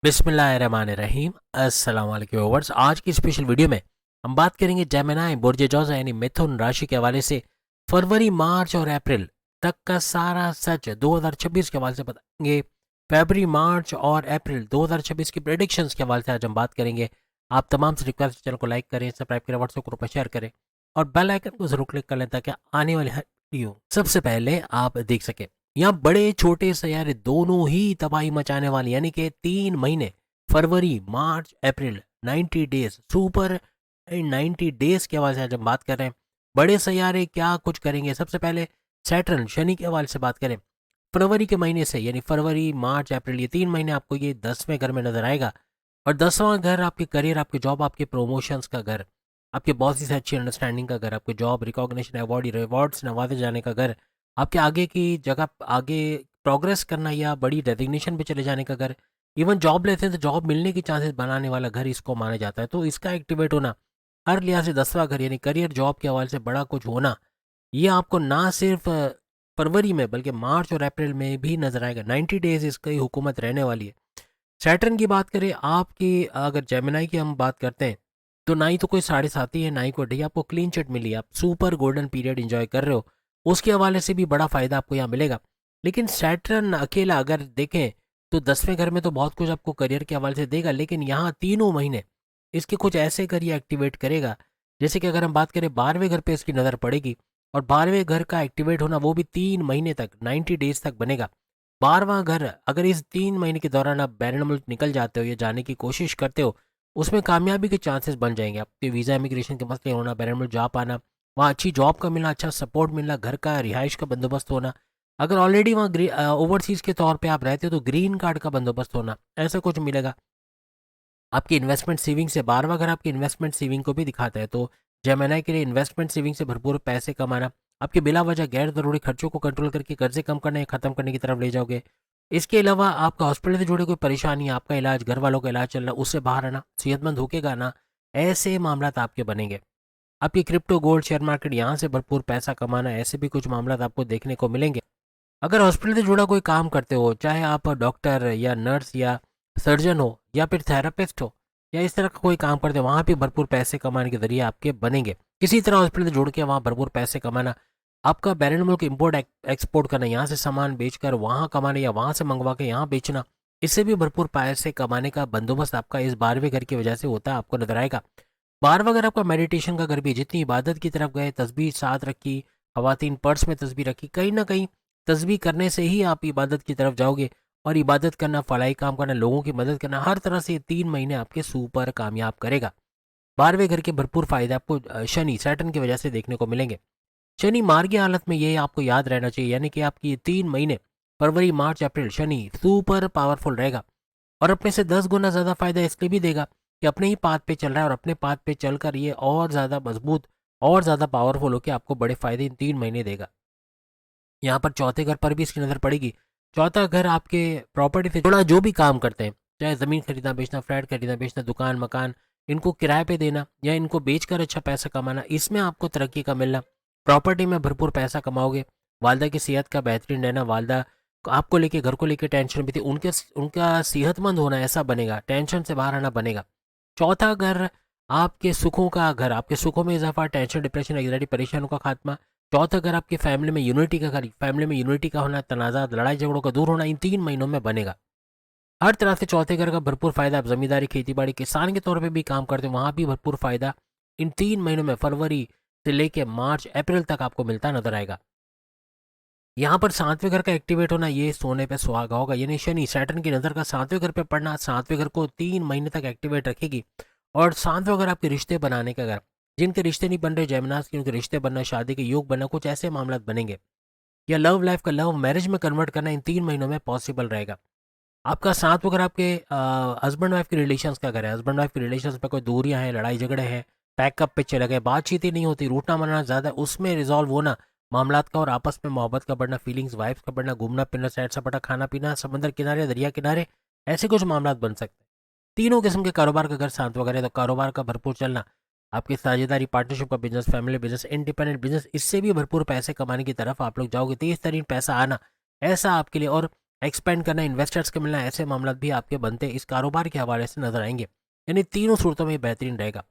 बिस्मिल्लाहिर्रहमानिर्रहीम। अस्सलाम वालेकुम व्यूअर्स। आज की स्पेशल वीडियो में हम बात करेंगे जेमिनी बुर्ज जोज़ा यानी मिथुन राशि के हवाले से फरवरी मार्च और अप्रैल तक का सारा सच 2026 के हवाले से बताएंगे। फरवरी मार्च और अप्रैल 2026 की प्रेडिक्शंस के हवाले से आज हम बात करेंगे। आप तमाम से रिक्वेस्ट चैनल को लाइक करें, सब्सक्राइब करें, व्हाट्सएप ग्रुप पर शेयर करें और बेल आइकन को जरूर क्लिक कर लें ताकि आने वाली हर वीडियो सबसे पहले आप देख सकें। यहाँ बड़े छोटे सैयारे दोनों ही तबाही मचाने वाले यानी कि 3 महीने फरवरी मार्च अप्रैल 90 डेज सुपर 90 डेज के हवाले से आज हम बात कर रहे हैं। बड़े सैयारे क्या कुछ करेंगे। सबसे पहले सैटर्न शनि के हवाले से बात करें। फरवरी के महीने से यानी फरवरी मार्च अप्रैल ये 3 महीने आपको ये 10वें घर में नजर आएगा। और 10वां घर आपके करियर, आपके जॉब, आपके प्रमोशंस का घर, आपके बॉस से अच्छी अंडरस्टैंडिंग का घर, आपके जॉब रिकॉग्निशन अवार्ड रिवॉर्ड्स नवाजे जाने का घर, आपके आगे की जगह आगे प्रोग्रेस करना या बड़ी डेजिग्नेशन पे चले जाने का घर, इवन जॉब लेते हैं तो जॉब मिलने की चांसेस बनाने वाला घर इसको माना जाता है। तो इसका एक्टिवेट होना हर लिहाज से 10वां घर यानी करियर जॉब के हवाले से बड़ा कुछ होना, ये आपको ना सिर्फ फरवरी में बल्कि मार्च और अप्रैल में भी नजर आएगा। 90 डेज इसकी हुकूमत रहने वाली है। सैटर्न की बात करें आपकी, अगर जेमिनाई की हम बात करते हैं तो ना ही तो कोई 7.5 है ना ही कोई ढी, आपको क्लीन चिट मिली, आप सुपर गोल्डन पीरियड इंजॉय कर रहे हो। उसके हवाले से भी बड़ा फायदा आपको यहाँ मिलेगा। लेकिन सैटर्न अकेला अगर देखें तो 10वें घर में तो बहुत कुछ आपको करियर के हवाले से देगा, लेकिन यहाँ 3 महीने इसके कुछ ऐसे घर ये एक्टिवेट करेगा। जैसे कि अगर हम बात करें 12वें घर पे इसकी नज़र पड़ेगी और 12वें घर का एक्टिवेट होना वो भी 3 महीने तक 90 डेज तक बनेगा। 12वां घर अगर इस 3 महीने के दौरान आप बैरन मुल्क निकल जाते हो या जाने की कोशिश करते हो, उसमें कामयाबी के चांसेस बन जाएंगे। आपके वीज़ा इमिग्रेशन के मसले होना, बैरन मुल्क जा पाना, वहाँ अच्छी जॉब का मिलना, अच्छा सपोर्ट मिलना, घर का रिहाइश का बंदोबस्त होना, अगर ऑलरेडी वहाँ ओवरसीज़ के तौर पे आप रहते हो तो ग्रीन कार्ड का बंदोबस्त होना, ऐसा कुछ मिलेगा। आपकी इन्वेस्टमेंट सेविंग से 12वां घर आपकी इन्वेस्टमेंट सेविंग को भी दिखाता है। तो जेमिनी के लिए इन्वेस्टमेंट सेविंग से भरपूर पैसे कमाना, आपके बिला वजह गैर ज़रूरी खर्चों को कंट्रोल करके कर्जे कम करने या ख़त्म करने की तरफ ले जाओगे। इसके अलावा आपका हॉस्पिटल से जुड़े कोई परेशानी, आपका इलाज, घर वालों का इलाज चल रहा, उससे बाहर आना, सेहतमंद होके गाना, ऐसे मामला आपके बनेंगे। आपकी क्रिप्टो, गोल्ड, शेयर मार्केट, यहाँ से भरपूर पैसा कमाना, ऐसे भी कुछ मामला आपको देखने को मिलेंगे। अगर हॉस्पिटल से जुड़ा कोई काम करते हो, चाहे आप डॉक्टर या नर्स या सर्जन हो या फिर थेरापिस्ट हो या इस तरह का कोई काम करते हो, वहाँ भी भरपूर पैसे कमाने के जरिए आपके बनेंगे। किसी तरह हॉस्पिटल से जुड़ के वहाँ भरपूर पैसे कमाना, आपका बैरन मुल्क इम्पोर्ट एक्सपोर्ट करना, यहाँ से सामान बेचकर वहाँ कमाना या वहाँ से मंगवा के यहाँ बेचना, इससे भी भरपूर पैसे कमाने का बंदोबस्त आपका इस 12वें घर की वजह से होता है, आपको नजर आएगा। 12वां घर आपका मेडिटेशन का घर भी, जितनी इबादत की तरफ गए, तस्बीह साथ रखी, खवातीन पर्स में तस्बीह रखी, कहीं ना कहीं तस्बीह करने से ही आप इबादत की तरफ जाओगे। और इबादत करना, फलाई काम करना, लोगों की मदद करना, हर तरह से ये 3 महीने आपके सुपर कामयाब करेगा। 12वें घर के भरपूर फायदे आपको शनि सैटर्न की वजह से देखने को मिलेंगे। शनि मार्गी हालत में, ये आपको याद रहना चाहिए, यानी कि आपकी 3 महीने फरवरी मार्च अप्रैल शनि सुपर पावरफुल रहेगा। और अपने से 10 गुना ज़्यादा फायदा इसलिए भी देगा कि अपने ही पाथ पे चल रहा है और अपने पाथ पे चलकर ये और ज़्यादा मजबूत और ज़्यादा पावरफुल होकर आपको बड़े फायदे इन 3 महीने देगा। यहाँ पर चौथे घर पर भी इसकी नज़र पड़ेगी। चौथा घर आपके प्रॉपर्टी से जुड़ा जो भी काम करते हैं, चाहे ज़मीन खरीदना बेचना, फ्लैट खरीदना बेचना, दुकान मकान, इनको किराए पे देना या इनको बेचकर अच्छा पैसा कमाना, इसमें आपको तरक्की का मिलना, प्रॉपर्टी में भरपूर पैसा कमाओगे। वालदा की सेहत का बेहतरीन रहना, वालदा आपको लेके घर को लेके टेंशन भी थी, उनका सेहतमंद होना ऐसा बनेगा, टेंशन से बाहर आना बनेगा। चौथा घर आपके सुखों का घर, आपके सुखों में इजाफा, टेंशन डिप्रेशन एंग्जाइटी परेशानियों का खात्मा। चौथा घर आपकी फैमिली में यूनिटी का घर, फैमिली में यूनिटी का होना, तनाज़ात लड़ाई झगड़ों का दूर होना इन 3 महीनों में बनेगा। हर तरह से चौथे घर का भरपूर फायदा। आप जमींदारी, खेती बाड़ी, किसान के तौर पे भी काम करते हैं, वहाँ भी भरपूर फायदा इन 3 महीनों में फरवरी से लेके मार्च अप्रैल तक आपको मिलता नजर आएगा। यहाँ पर 7वें घर का एक्टिवेट होना, ये सोने पे सुहागा होगा, यानी शनि सैटर्न की नज़र का 7वें घर पे पड़ना 7वें घर को 3 महीने तक एक्टिवेट रखेगी। और 7वां घर आपके रिश्ते बनाने का घर, जिनके रिश्ते नहीं बन रहे जेमिनास के, उनके रिश्ते बनना, शादी के योग बनना, कुछ ऐसे मामला बनेंगे। या लव लाइफ का लव मैरिज में कन्वर्ट करना इन 3 महीनों में पॉसिबल रहेगा। आपका 7वां घर आपके हस्बैंड वाइफ के रिलेशंस का घर है। हस्बैंड वाइफ के रिलेशंस में कोई दूरियां हैं, लड़ाई झगड़े हैं, पैकअप पे चले गए, बातचीत ही नहीं होती, रूठना मरना ज़्यादा, उसमें रिजॉल्व होना मामलात का, और आपस में मोहब्बत का बढ़ना, फीलिंग्स वाइफ्स का बढ़ना, घूमना फिरना, सैर सपाटा, खाना पीना, समंदर किनारे, दरिया किनारे, ऐसे कुछ मामला बन सकते हैं। तीनों किस्म के कारोबार का घर 7वां घर है, तो कारोबार का भरपूर चलना, आपकी साझेदारी, पार्टनरशिप का business, family business, independent business, इससे भी भरपूर पैसे कमाने की तरफ आप लोग जाओगे, तेज तरीन पैसा आना ऐसा आपके लिए। और एक्सपेंड करना, इन्वेस्टर्स के मिलना, ऐसे मामला भी आपके बनते इस कारोबार के हवाले से नजर आएंगे। यानी तीनों सूरतों में ये बेहतरीन रहेगा।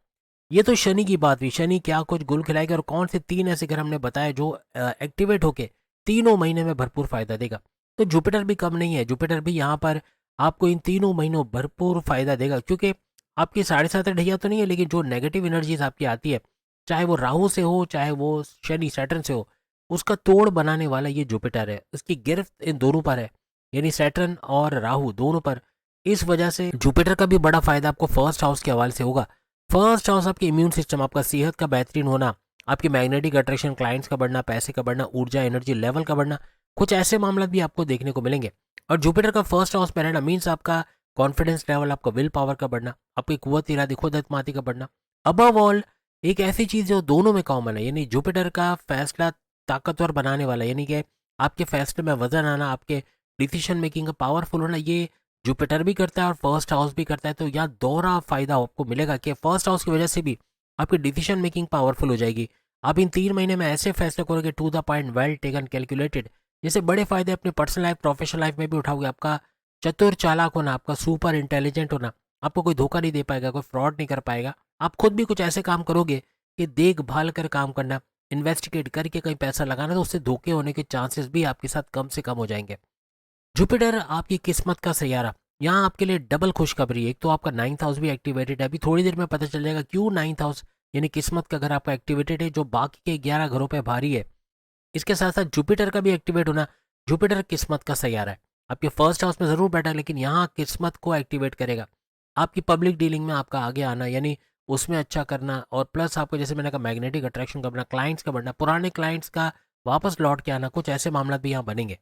ये तो शनि की बात हुई, शनि क्या कुछ गुल खिलाएगा और कौन से 3 ऐसे ग्रह हमने बताया जो एक्टिवेट होके तीनों महीने में भरपूर फायदा देगा। तो जुपिटर भी कम नहीं है, जुपिटर भी यहाँ पर आपको इन तीनों महीनों भरपूर फायदा देगा, क्योंकि आपकी 7.5 ढैया तो नहीं है, लेकिन जो नेगेटिव एनर्जीज आपकी आती है, चाहे वो राहु से हो चाहे वो शनि सैटर्न से हो, उसका तोड़ बनाने वाला ये जुपिटर है। उसकी गिरफ्त इन दोनों पर है, यानी सैटर्न और राहु दोनों पर। इस वजह से जुपिटर का भी बड़ा फायदा आपको फर्स्ट हाउस के हवाले से होगा। फर्स्ट हाउस आपके इम्यून सिस्टम, आपका सेहत का बेहतरीन होना, आपकी मैग्नेटिक अट्रैक्शन, क्लाइंट्स का बढ़ना, पैसे का बढ़ना, ऊर्जा एनर्जी लेवल का बढ़ना, कुछ ऐसे मामला भी आपको देखने को मिलेंगे। और जुपिटर का फर्स्ट हाउस में रहना मीन्स आपका कॉन्फिडेंस लेवल, आपका विल पावर का बढ़ना, आपकी कुव्वत इरादी, खुद एतमादी का बढ़ना। अबव ऑल एक ऐसी चीज़ जो दोनों में कॉमन है, यानी जुपिटर का फैसला ताकतवर बनाने वाला, यानी कि आपके फैसले में वजन आना, आपके डिसीजन मेकिंग का पावरफुल होना, ये जुपिटर भी करता है और फर्स्ट हाउस भी करता है। तो यहाँ दोहरा फायदा आपको मिलेगा कि फर्स्ट हाउस की वजह से भी आपकी डिसीजन मेकिंग पावरफुल हो जाएगी। आप इन 3 महीने में ऐसे फैसले करोगे to the point, well taken, calculated, जैसे बड़े फायदे अपने पर्सनल लाइफ, प्रोफेशनल लाइफ में भी उठाओगे। आपका चतुर चालाक होना, आपका सुपर इंटेलिजेंट होना, आपको कोई धोखा नहीं दे पाएगा, कोई फ्रॉड नहीं कर पाएगा। आप खुद भी कुछ ऐसे काम करोगे कि देखभाल कर काम करना, इन्वेस्टिगेट करके कहीं पैसा लगाना, तो उससे धोखे होने के चांसेस भी आपके साथ कम से कम हो जाएंगे। जुपिटर आपकी किस्मत का सैयारा, यहाँ आपके लिए डबल खुशखबरी है। एक तो आपका 9th हाउस भी एक्टिवेटेड है, अभी थोड़ी देर में पता चल जाएगा क्यों 9th हाउस यानी किस्मत का घर आपका एक्टिवेटेड है, जो बाकी के 11 घरों पे भारी है। इसके साथ साथ जुपिटर का भी एक्टिवेट होना, जुपिटर किस्मत का सैयारा है, आपके फर्स्ट हाउस में ज़रूर बैठा है, लेकिन यहाँ किस्मत को एक्टिवेट करेगा। आपकी पब्लिक डीलिंग में आपका आगे आना, यानी उसमें अच्छा करना, और प्लस आपको जैसे मैंने कहा मैग्नेटिक अट्रैक्शन का बढ़ना, क्लाइंट्स का बढ़ना, पुराने क्लाइंट्स का वापस लौट के आना, कुछ ऐसे मामला भी यहाँ बनेंगे।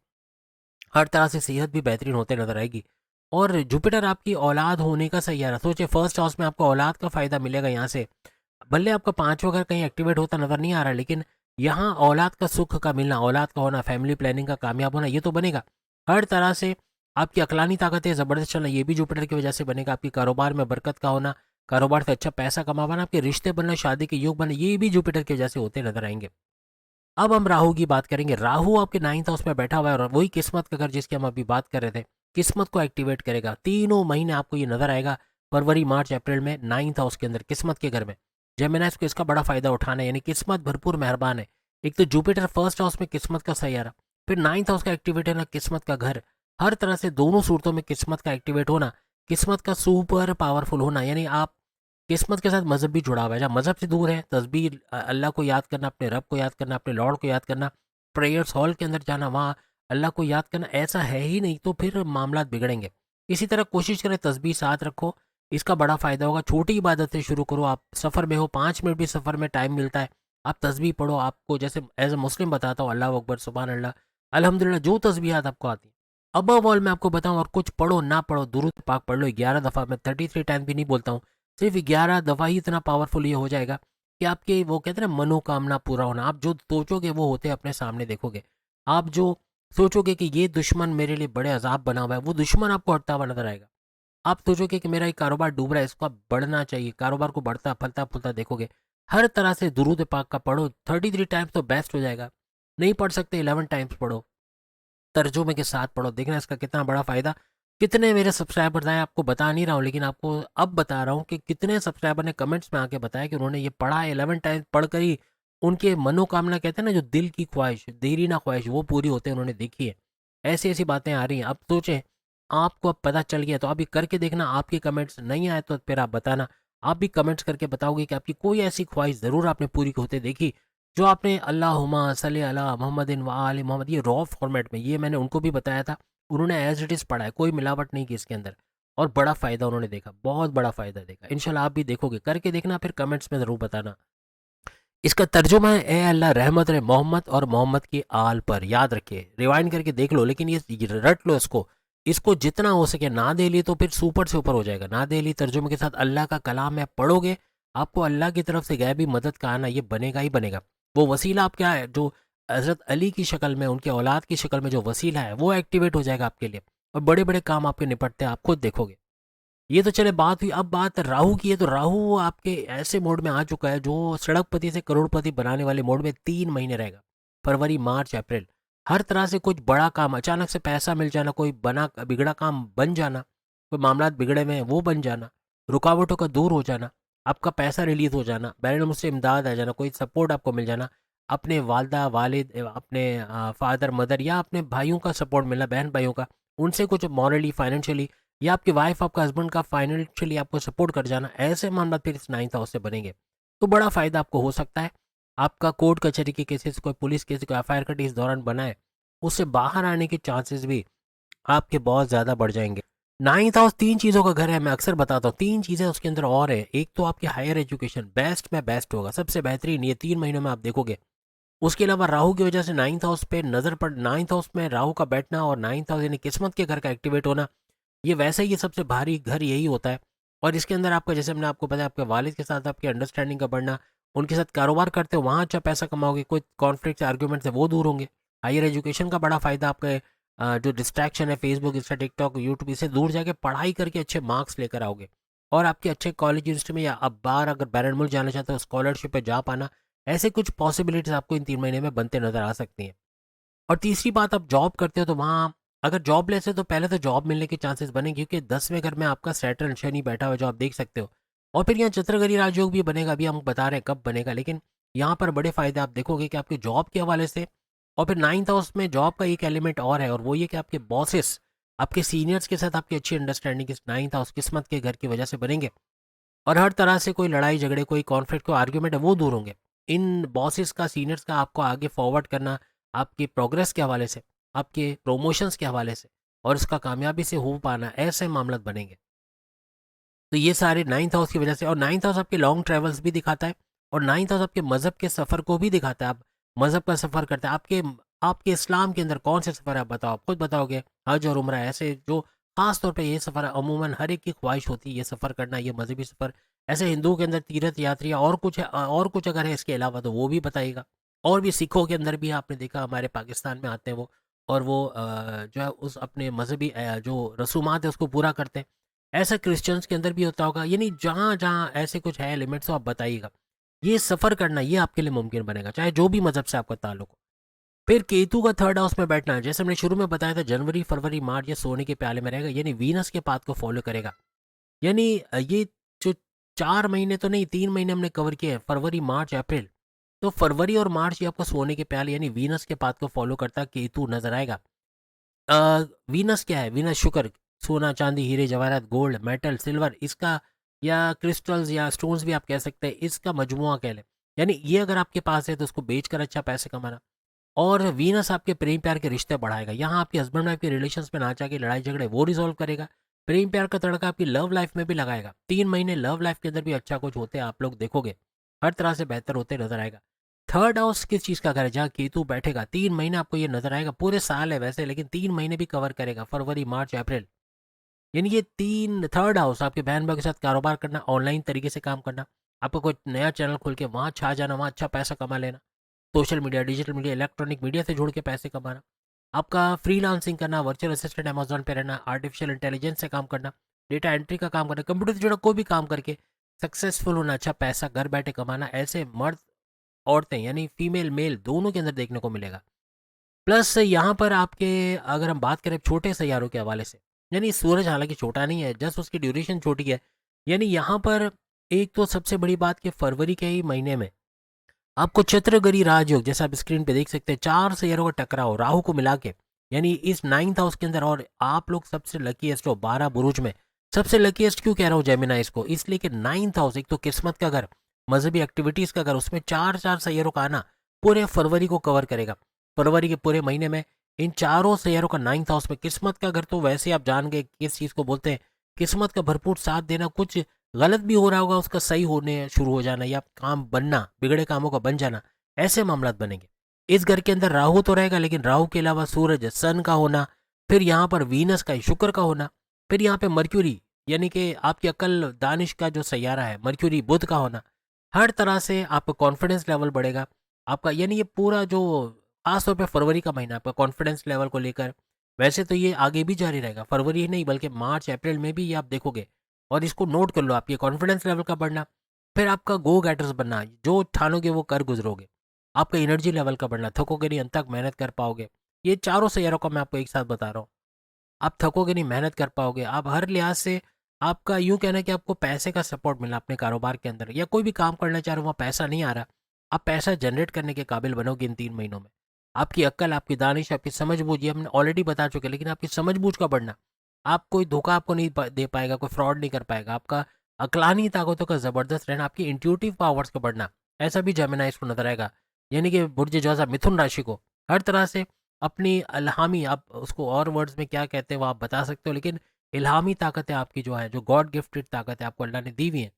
हर तरह से सेहत भी बेहतरीन होते नजर आएगी। और जुपिटर आपकी औलाद होने का सैयारा, सोचिए फर्स्ट हाउस में आपको औलाद का फायदा मिलेगा यहाँ से। भले आपका 5वां घर कहीं एक्टिवेट होता नजर नहीं आ रहा, लेकिन यहाँ औलाद का सुख का मिलना, औलाद का होना, फैमिली प्लानिंग का कामयाब होना, ये तो बनेगा। हर तरह से आपकी अकलानी ताकतें ज़बरदस्त चलना, ये भी जुपिटर की वजह से बनेगा। आपकी कारोबार में बरकत का होना, कारोबार से अच्छा पैसा कमा पाना, आपके रिश्ते बनना, शादी के योग बनना, ये भी जुपिटर की वजह से होते नजर आएंगे। अब हम राहु की बात करेंगे। राहु आपके 9th हाउस में बैठा हुआ है और वही किस्मत का घर जिसकी हम अभी बात कर रहे थे, किस्मत को एक्टिवेट करेगा। तीनों महीने आपको ये नजर आएगा, फरवरी मार्च अप्रैल में 9th हाउस के अंदर किस्मत के घर में। जेमिनाइज को इसका बड़ा फायदा उठाना है, यानी किस्मत भरपूर मेहरबान है। एक तो जुपिटर फर्स्ट हाउस में किस्मत का सैयारा, फिर 9th हाउस का एक्टिवेट होना, किस्मत का घर। हर तरह से दोनों सूरतों में किस्मत का एक्टिवेट होना, किस्मत का सुपर पावरफुल होना, यानी आप किस्मत के साथ मज़हब भी जुड़ा हुआ है। जहाँ मज़हब से दूर है, तस्बीह अल्लाह को याद करना, अपने रब को याद करना, अपने लॉर्ड को याद करना, प्रेयर्स हॉल के अंदर जाना, वहाँ अल्लाह को याद करना, ऐसा है ही नहीं, तो फिर मामला बिगड़ेंगे। इसी तरह कोशिश करें तस्बीह साथ रखो, इसका बड़ा फ़ायदा होगा। छोटी इबादत से शुरू करो, आप सफ़र में हो, 5 मिनट भी सफ़र में टाइम मिलता है, आप तस्बीह पढ़ो। आपको जैसे एज ए मुस्लिम बताता हूँ, अल्लाह अकबर, सुबहान अल्लाह, अल्हम्दुलिल्लाह, जो तस्बीहात आपको आती है। अबव ऑल मैं आपको बताऊँ, और कुछ पढ़ो ना पढ़ो, दुरूद पाक पढ़ लो 11 दफ़ा। मैं 33 टाइम भी नहीं बोलता हूँ, सिर्फ 11 दफ़ा ही इतना पावरफुल ये हो जाएगा कि आपके वो कहते हैं ना मनोकामना पूरा होना। आप जो सोचोगे वो होते अपने सामने देखोगे। आप जो सोचोगे कि ये दुश्मन मेरे लिए बड़े अजाब बना हुआ है, वो दुश्मन आपको हटता हुआ नजर आएगा। आप सोचोगे कि मेरा ये कारोबार डूब रहा है, इसको अब बढ़ना चाहिए, कारोबार को बढ़ता फलता फूलता देखोगे। हर तरह से दुरूद पाक का पढ़ो, 33 टाइम्स तो बेस्ट हो जाएगा। नहीं पढ़ सकते 11 टाइम्स पढ़ो, तर्जुमे के साथ पढ़ो, देखना इसका कितना बड़ा फ़ायदा। कितने मेरे सब्सक्राइबर्स आए आपको बता नहीं रहा हूँ, लेकिन आपको अब बता रहा हूँ कि कितने सब्सक्राइबर ने कमेंट्स में आके बताया कि उन्होंने ये पढ़ा है, 11 टाइम्स पढ़कर ही उनके मनोकामना, कहते हैं ना, जो दिल की ख्वाहिश, देरी ना ख्वाहिश, वो पूरी होते हैं, उन्होंने देखी है। ऐसी ऐसी बातें आ रही हैं। अब सोचें, आपको अब पता चल गया, तो आप ये करके देखना। आपके कमेंट्स नहीं आए तो फिर आप बताना, आप भी कमेंट्स करके बताओगे कि आपकी कोई ऐसी ख्वाहिश ज़रूर आपने पूरी होते देखी, जो आपने अल्लाहुम्मा सल्ली अला मोहम्मदिन व आले मोहम्मद, ये रॉ फॉर्मेट में, ये मैंने उनको भी बताया था, उन्होंने एज इट इज़ पढ़ा है, कोई मिलावट नहीं की इसके अंदर, और बड़ा फ़ायदा उन्होंने देखा, बहुत बड़ा फ़ायदा देखा। इंशाल्लाह आप भी देखोगे, करके देखना, फिर कमेंट्स में ज़रूर बताना। इसका तर्जुमा है, ए अल्लाह रहमत रहे मोहम्मद और मोहम्मद की आल पर। याद रखिए, रिवाइंड करके देख लो, लेकिन ये रट लो इसको। इसको जितना हो सके, ना दे ली तो फिर सुपर से ऊपर हो जाएगा। ना दे ली तर्जुमे के साथ अल्लाह का कलाम है, पढ़ोगे, आपको अल्लाह की तरफ से गैबी मदद का आना, ये बनेगा ही बनेगा। वो वसीला आप क्या है, जो हज़रत अली की शक्ल में, उनके औलाद की शक्ल में जो वसीला है, वो एक्टिवेट हो जाएगा आपके लिए, और बड़े बड़े काम आपके निपटते हैं, आप खुद देखोगे। ये तो चले बात हुई। अब बात राहु की है, तो राहु आपके ऐसे मोड में आ चुका है जो सड़कपति से करोड़पति बनाने वाले मोड में 3 महीने रहेगा, फरवरी मार्च अप्रैल। हर तरह से कुछ बड़ा काम, अचानक से पैसा मिल जाना, कोई बना बिगड़ा काम बन जाना, कोई मामला बिगड़े में वो बन जाना, रुकावटों का दूर हो जाना, आपका पैसा रिलीज हो जाना, बैरन मुझसे इमदाद आ जाना, कोई सपोर्ट आपको मिल जाना, अपने वालदा वालिद अपने फादर मदर या अपने भाइयों का सपोर्ट मिलना, बहन भाइयों का, उनसे कुछ मॉरली फाइनेंशियली, या आपकी वाइफ आपका हस्बैंड का फाइनेंशियली आपको सपोर्ट कर जाना, ऐसे मामला फिर इस 9th हाउस से बनेंगे। तो बड़ा फ़ायदा आपको हो सकता है। आपका कोर्ट कचहरी के केसेस, कोई पुलिस केस, कोई एफआईआर का इस दौरान बना है, उससे बाहर आने के चांसेस भी आपके बहुत ज़्यादा बढ़ जाएंगे। 9th हाउस 3 चीज़ों का घर है, मैं अक्सर बताता हूँ, 3 चीज़ें उसके अंदर और है। एक तो आपकी हायर एजुकेशन, बेस्ट में बेस्ट होगा, सबसे बेहतरीन, ये 3 महीनों में आप देखोगे। उसके अलावा राहु की वजह से 9th हाउस पे नज़र पड़, 9th हाउस में राहु का बैठना और 9th हाउस यानी किस्मत के घर का एक्टिवेट होना, ये वैसे ही सबसे भारी घर यही होता है। और इसके अंदर आपका, जैसे हमने आपको बताया, आपके वालिद के साथ आपकी अंडरस्टैंडिंग का बढ़ना, उनके साथ कारोबार करते हो वहाँ अच्छा पैसा कमाओगे, कोई कॉन्फ्लिक्ट आर्ग्यूमेंट है वो दूर होंगे। हायर एजुकेशन का बड़ा फ़ायदा, आपके जो डिस्ट्रैक्शन है फेसबुक, इंस्टा, टिकटॉक, यूट्यूब, इससे दूर जाके पढ़ाई करके अच्छे मार्क्स लेकर आओगे। और आपके अच्छे कॉलेज यूनिवर्सिटी में, या अब बाहर अगर बैरन मुल्क जाना चाहते हो स्कॉलरशिप पे जा पाना, ऐसे कुछ पॉसिबिलिटीज़ आपको इन 3 महीने में बनते नज़र आ सकती हैं। और तीसरी बात, आप जॉब करते हो तो वहाँ अगर जॉबलेस है तो पहले तो जॉब मिलने के चांसेस बने, क्योंकि 10वें घर में आपका सैटर्न शनि बैठा हुआ है, जो आप देख सकते हो। और फिर यहाँ चंद्रगढ़ी राजयोग भी बनेगा, अभी हम बता रहे हैं कब बनेगा, लेकिन यहाँ पर बड़े फायदे आप देखोगे कि आपके जॉब के हवाले से। और फिर 9th हाउस में जॉब का एक एलिमेंट और है, और वो ये कि आपके बॉसेस, आपके सीनियर्स के साथ आपकी अच्छी अंडरस्टैंडिंग इस 9th हाउस किस्मत के घर की वजह से बनेंगे। और हर तरह से कोई लड़ाई झगड़े, कोई कॉन्फ्लिक्ट, कोई आर्ग्यूमेंट है वो दूर होंगे। इन बॉसेस का, सीनियर्स का आपको आगे फॉरवर्ड करना, आपकी प्रोग्रेस के हवाले से, आपके प्रमोशंस के हवाले से, और इसका कामयाबी से हो पाना, ऐसे मामला बनेंगे। तो ये सारे 9th हाउस की वजह से। और 9th हाउस आपके लॉन्ग ट्रैवल्स भी दिखाता है, और 9th हाउस आपके मज़हब के सफ़र को भी दिखाता है। आप मज़हब का सफ़र करते हैं, आपके आपके इस्लाम के अंदर कौन से सफ़र है आप बताओ, आप खुद बताओगे। हज और उम्रा, ऐसे जो ख़ास तौर पे ये सफ़र अमूमन हर एक की ख्वाहिश होती है, ये सफ़र करना, ये मजहबी सफ़र। ऐसे हिंदुओं के अंदर तीर्थ यात्रा और कुछ है, और कुछ अगर है इसके अलावा तो वो भी बताइएगा। और भी सिखों के अंदर भी आपने देखा, हमारे पाकिस्तान में आते हैं वो, और वो जो है उस अपने मजहबी जो रसूमात है उसको पूरा करते हैं। ऐसा क्रिश्चियंस के अंदर भी होता होगा, यानी जहाँ जहाँ ऐसे कुछ है लिमिट्स, तो आप बताइएगा। ये सफ़र करना ये आपके लिए मुमकिन बनेगा, चाहे जो भी मज़हब से आपका ताल्लुक हो। फिर केतु का 3rd हाउस में बैठना है, जैसे हमने शुरू में बताया था, जनवरी फरवरी मार्च ये सोने के प्याले में रहेगा, यानी वीनस के पाथ को फॉलो करेगा। यानी ये जो 4 महीने तो नहीं, 3 महीने हमने कवर किए हैं, फरवरी मार्च अप्रैल। तो फरवरी और मार्च ये आपको सोने के प्याले यानी वीनस के पाथ को फॉलो करता केतु नजर आएगा। वीनस क्या है? वीनस शुक्र, सोना, चांदी, हीरे, जवाहरात, गोल्ड, मेटल, सिल्वर, इसका, या क्रिस्टल्स या स्टोन्स भी आप कह सकते हैं, इसका मजमुआ कह लें। यानी ये अगर आपके पास है तो उसको बेचकर अच्छा पैसे कमाना। और वीनस आपके प्रेम प्यार के रिश्ते बढ़ाएगा, यहाँ आपके हस्बैंड वाइफ के रिलेशंस में ना जाके लड़ाई झगड़े वो रिजॉल्व करेगा। प्रेम प्यार का तड़का आपकी लव लाइफ में भी लगाएगा। 3 महीने लव लाइफ के अंदर भी अच्छा कुछ होते हैं, आप लोग देखोगे हर तरह से बेहतर होते नजर आएगा। 3rd हाउस किस चीज़ का घर है? जहाँ केतु बैठेगा 3 महीने आपको ये नजर आएगा, पूरे साल है वैसे, लेकिन 3 महीने भी कवर करेगा, फरवरी मार्च अप्रैल। यानी ये 3rd हाउस आपके बहन भाई के साथ कारोबार करना, ऑनलाइन तरीके से काम करना, आपको कोई नया चैनल खोल के वहाँ छा जाना, वहाँ अच्छा पैसा कमा लेना, social media, digital media, electronic media से जुड़ के पैसे कमाना, आपका फ्रीलांसिंग करना, वर्चुअल असिस्टेंट अमेजोन पे रहना, आर्टिफिशियल इंटेलिजेंस से काम करना, डेटा एंट्री का काम करना, कंप्यूटर से जुड़ा कोई भी काम करके सक्सेसफुल होना, अच्छा पैसा घर बैठे कमाना, ऐसे मर्द औरतें यानी फीमेल मेल दोनों के अंदर देखने को मिलेगा। प्लस यहाँ पर आपके, अगर हम बात करें छोटे सैयारों के हवाले से, यानी सूरज हालांकि छोटा नहीं है, जस्ट उसकी ड्यूरेशन छोटी है। यानी यहाँ पर एक तो सबसे बड़ी बात कि फरवरी के ही महीने में आपको चंद्रगढ़ी राजयोग, जैसा आप स्क्रीन पे देख सकते हैं, 4 सैयारों का टकराव राहु को मिला के, यानी इस 9th हाउस के अंदर। और आप लोग सबसे लकीएस्ट हो 12 बुरुज में। सबसे लकीएस्ट क्यों कह रहा हूँ जेमिना इसको? इसलिए कि 9th हाउस एक तो किस्मत का घर, मजहबी एक्टिविटीज का घर, उसमें 4 4 सैयारों का आना पूरे फरवरी को कवर करेगा। फरवरी के पूरे महीने में इन चारों सैयारों का 9th हाउस में, किस्मत का घर तो वैसे आप जान गए किस चीज़ को बोलते हैं। किस्मत का भरपूर साथ देना, कुछ गलत भी हो रहा होगा उसका सही होने शुरू हो जाना, या काम बनना, बिगड़े कामों का बन जाना, ऐसे मामला बनेंगे। इस घर के अंदर राहु तो रहेगा, लेकिन राहु के अलावा सूरज सन का होना, फिर यहाँ पर वीनस का, शुक्र का होना, फिर यहाँ पे मर्क्यूरी, यानी कि आपकी अकल दानिश का जो सैयारा है, मर्क्यूरी बुध का होना, हर तरह से आपका कॉन्फिडेंस लेवल बढ़ेगा आपका। यानी ये पूरा जो खासतौर पे फरवरी का महीना आपका कॉन्फिडेंस लेवल को लेकर, वैसे तो ये आगे भी जारी रहेगा, फरवरी ही नहीं बल्कि मार्च अप्रैल में भी ये आप देखोगे। और इसको नोट कर लो, आपके कॉन्फिडेंस लेवल का बढ़ना, फिर आपका गो गेटर्स बनना, जो ठानोगे वो कर गुजरोगे, आपका एनर्जी लेवल का बढ़ना, थकोगे नहीं, अंत तक मेहनत कर पाओगे, ये चारों सैयारों का मैं आपको एक साथ बता रहा हूँ। आप थकोगे नहीं, मेहनत कर पाओगे, आप हर लिहाज से आपका यूँ कहना है कि आपको पैसे का सपोर्ट मिला अपने कारोबार के अंदर, या कोई भी काम करना चाह रहे हो वहाँ पैसा नहीं आ रहा, आप पैसा जनरेट करने के काबिल बनोगे इन 3 महीनों में। आपकी अक्ल, आपकी दानिश, आपकी समझ-बूझ, ये हमने ऑलरेडी बता चुके हैं, लेकिन आपकी समझ-बूझ का बढ़ना, आप कोई धोखा आपको नहीं दे पाएगा, कोई फ्रॉड नहीं कर पाएगा, आपका अक्लानी ताकतों का ज़बरदस्त रहना, आपकी इंट्यूटिव पावर्स का बढ़ना, ऐसा भी जेमिनाइज़ को नज़र आएगा। यानी कि बुर्ज जौज़ा मिथुन राशि को हर तरह से अपनी इल्हामी, आप उसको और वर्ड्स में क्या कहते हैं वो आप बता सकते हो, लेकिन इल्हामी ताकतें आपकी जो है, जो गॉड गिफ्टेड ताकत है आपको अल्लाह ने दी हुई है,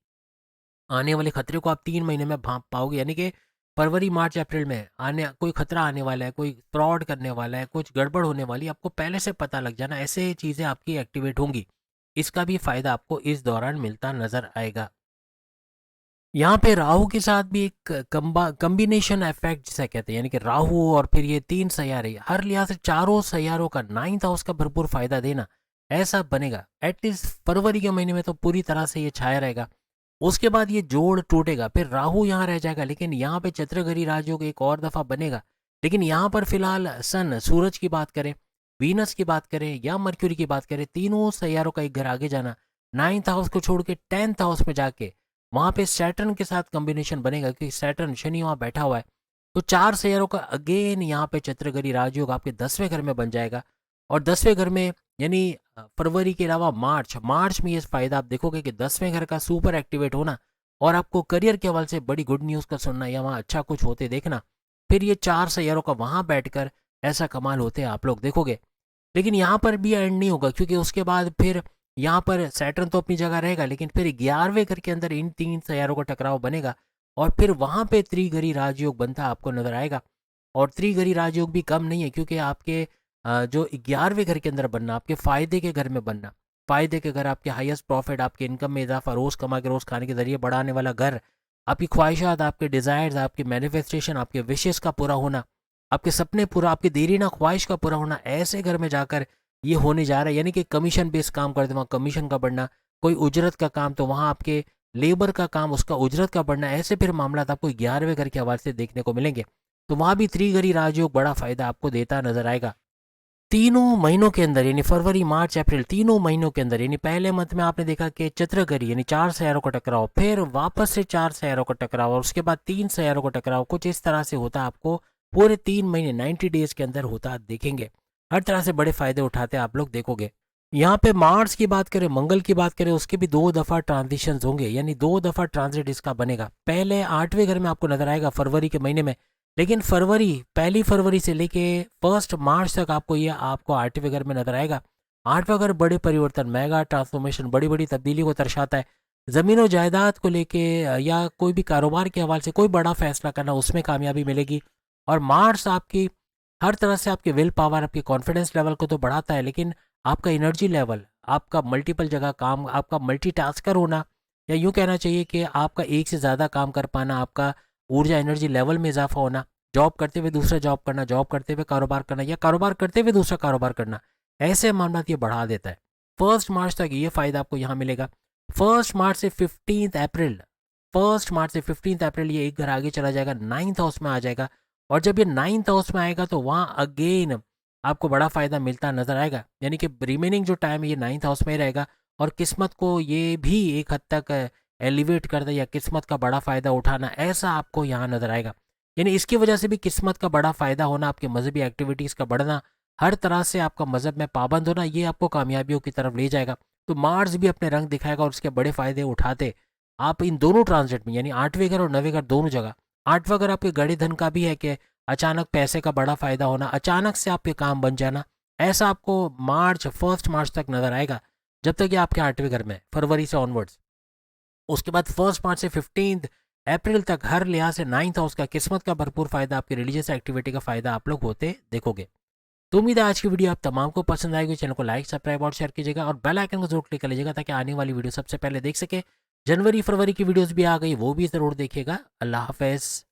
आने वाले खतरे को आप 3 महीने में भांप पाओगे। यानी कि फरवरी मार्च अप्रैल में आने कोई खतरा आने वाला है, कोई फ्रॉड करने वाला है, कुछ गड़बड़ होने वाली है, आपको पहले से पता लग जाना, ऐसे चीज़ें आपकी एक्टिवेट होंगी। इसका भी फ़ायदा आपको इस दौरान मिलता नज़र आएगा। यहाँ पे राहु के साथ भी एक कम्बिनेशन इफेक्ट जिसे कहते हैं, यानी कि राहु और फिर ये 3 सैयारे, हर लिहाज से चारों सैयारों का 9th हाउस का भरपूर फायदा देना, ऐसा बनेगा। एटलीस्ट फरवरी के महीने में तो पूरी तरह से ये छाया रहेगा। उसके बाद ये जोड़ टूटेगा, फिर राहु यहाँ रह जाएगा, लेकिन यहाँ पे चंद्रघरी राजयोग एक और दफा बनेगा। लेकिन यहाँ पर फिलहाल सन, सूरज की बात करें, वीनस की बात करें या मर्क्यूरी की बात करें, तीनों सैयारों का एक घर आगे जाना, 9th हाउस को छोड़ के 10th हाउस में जाके वहाँ पे सैटर्न के साथ कॉम्बिनेशन बनेगा, क्योंकि सैटर्न शनि वहाँ बैठा हुआ है। तो 4 सैयारों का अगेन यहाँ पे चंद्रघरी राजयोग आपके 10वें घर में बन जाएगा। और 10वें घर में यानी फरवरी के अलावा मार्च में ये फायदा आप देखोगे कि 10वें घर का सुपर एक्टिवेट होना और आपको करियर के हवाले से बड़ी गुड न्यूज़ का सुनना या वहाँ अच्छा कुछ होते देखना, फिर ये 4 सैयारों का वहाँ बैठकर ऐसा कमाल होते आप लोग देखोगे। लेकिन यहाँ पर भी एंड नहीं होगा, क्योंकि उसके बाद फिर यहाँ पर सैटर्न तो अपनी जगह रहेगा, लेकिन फिर 11वें घर के अंदर इन 3 सैयारों का टकराव बनेगा और फिर वहाँ पे त्रिगरी राजयोग बनता आपको नजर आएगा। और त्रिगरी राजयोग भी कम नहीं है, क्योंकि आपके जो 11वें घर के अंदर बनना, आपके फ़ायदे के घर में बनना, फ़ायदे के घर, आपके हाईएस्ट प्रॉफिट, आपके इनकम में इजाफा, रोज़ कमा के रोज़ खाने के जरिए बढ़ाने वाला घर, आपकी ख्वाहिशात, आपके डिज़ायर्स, आपके मैनिफेस्टेशन, आपके विशेष का पूरा होना, आपके सपने पूरा, आपकी देरीना ख्वाहिश का पूरा होना, ऐसे घर में जाकर ये होने जा रहा है। यानी कि कमीशन बेस्ड काम करते वहाँ कमीशन का बढ़ना, कोई उजरत का काम तो वहाँ आपके लेबर का काम, उसका उजरत का बढ़ना, ऐसे फिर मामला आपको 11वें घर के हवाले से देखने को मिलेंगे। तो वहाँ भी त्रिगरी राजयोग बड़ा फायदा आपको देता नजर आएगा। तीनों महीनों के अंदर, यानी फरवरी मार्च अप्रैल, तीनों महीनों के अंदर, यानी पहले मंथ में आपने देखा कि चंद्रघरी यानी 4 सैयारों का टकराव, फिर वापस से 4 सैयारों का टकराव और उसके बाद 3 सैयारों का टकराव, कुछ इस तरह से होता आपको पूरे 3 महीने 90 डेज के अंदर होता देखेंगे। हर तरह से बड़े फायदे उठाते आप लोग देखोगे। यहाँ पे मार्स की बात करें, मंगल की बात करें, उसके भी 2 दफ़ा ट्रांजिशन होंगे, यानी 2 दफ़ा ट्रांजिट इसका बनेगा। पहले 8वें घर में आपको नजर आएगा फरवरी के महीने में, लेकिन पहली फरवरी से लेके 1 मार्च तक आपको ये आपको 8वें घर में नजर आएगा। 8वां घर बड़े परिवर्तन, मेगा ट्रांसफॉर्मेशन, बड़ी बड़ी तब्दीली को दर्शाता है। ज़मीन और जायदाद को लेके या कोई भी कारोबार के हवाले से कोई बड़ा फैसला करना, उसमें कामयाबी मिलेगी। और मार्स आपकी हर तरह से आपके विल पावर, आपके कॉन्फिडेंस लेवल को तो बढ़ाता है, लेकिन आपका एनर्जी लेवल, आपका मल्टीपल जगह काम, आपका मल्टीटास्कर होना, या यूँ कहना चाहिए कि आपका एक से ज़्यादा काम कर पाना, आपका ऊर्जा एनर्जी लेवल में इजाफा होना, जॉब करते हुए दूसरा जॉब करना, जॉब करते हुए कारोबार करना या कारोबार करते हुए दूसरा कारोबार करना, ऐसे मामला ये बढ़ा देता है। 1 मार्च तक ये फ़ायदा आपको यहाँ मिलेगा। 1 मार्च से 15 अप्रैल ये एक घर आगे चला जाएगा, 9th हाउस में आ जाएगा। और जब ये 9th हाउस में आएगा तो वहाँ अगेन आपको बड़ा फ़ायदा मिलता नज़र आएगा, यानी कि रिमेनिंग जो टाइम है ये 9th हाउस में ही रहेगा। और किस्मत को ये भी एक हद तक एलिवेट करता है, या किस्मत का बड़ा फ़ायदा उठाना, ऐसा आपको यहाँ नज़र आएगा। यानी इसकी वजह से भी किस्मत का बड़ा फ़ायदा होना, आपके मजहबी एक्टिविटीज़ का बढ़ना, हर तरह से आपका मजहब में पाबंद होना, ये आपको कामयाबियों की तरफ ले जाएगा। तो मार्स भी अपने रंग दिखाएगा और उसके बड़े फ़ायदे उठाते आप इन दोनों ट्रांजिट में, यानी 8वें घर और 9वें घर दोनों जगह। 8वां घर आपके गड़े धन का भी है कि अचानक पैसे का बड़ा फ़ायदा होना, अचानक से आपके काम बन जाना, ऐसा आपको 1 मार्च तक नज़र आएगा, जब तक ये आपके 8वें घर में, फरवरी से ऑनवर्ड्स। उसके बाद 1 मार्च से 15 अप्रैल तक हर लिहाज से 9th हाउस का किस्मत का भरपूर फायदा, आपकी रिलीजियस एक्टिविटी का फायदा आप लोग होते देखोगे। तो उम्मीद है आज की वीडियो आप तमाम को पसंद आएगी। चैनल को लाइक, सब्सक्राइब और शेयर कीजिएगा और बेल आइकन को जरूर क्लिक कर लीजिएगा, ताकि आने वाली वीडियो सबसे पहले देख सके। जनवरी फरवरी की वीडियोस भी आ गई, वो भी ज़रूर देखिएगा। अल्लाह हाफिज़।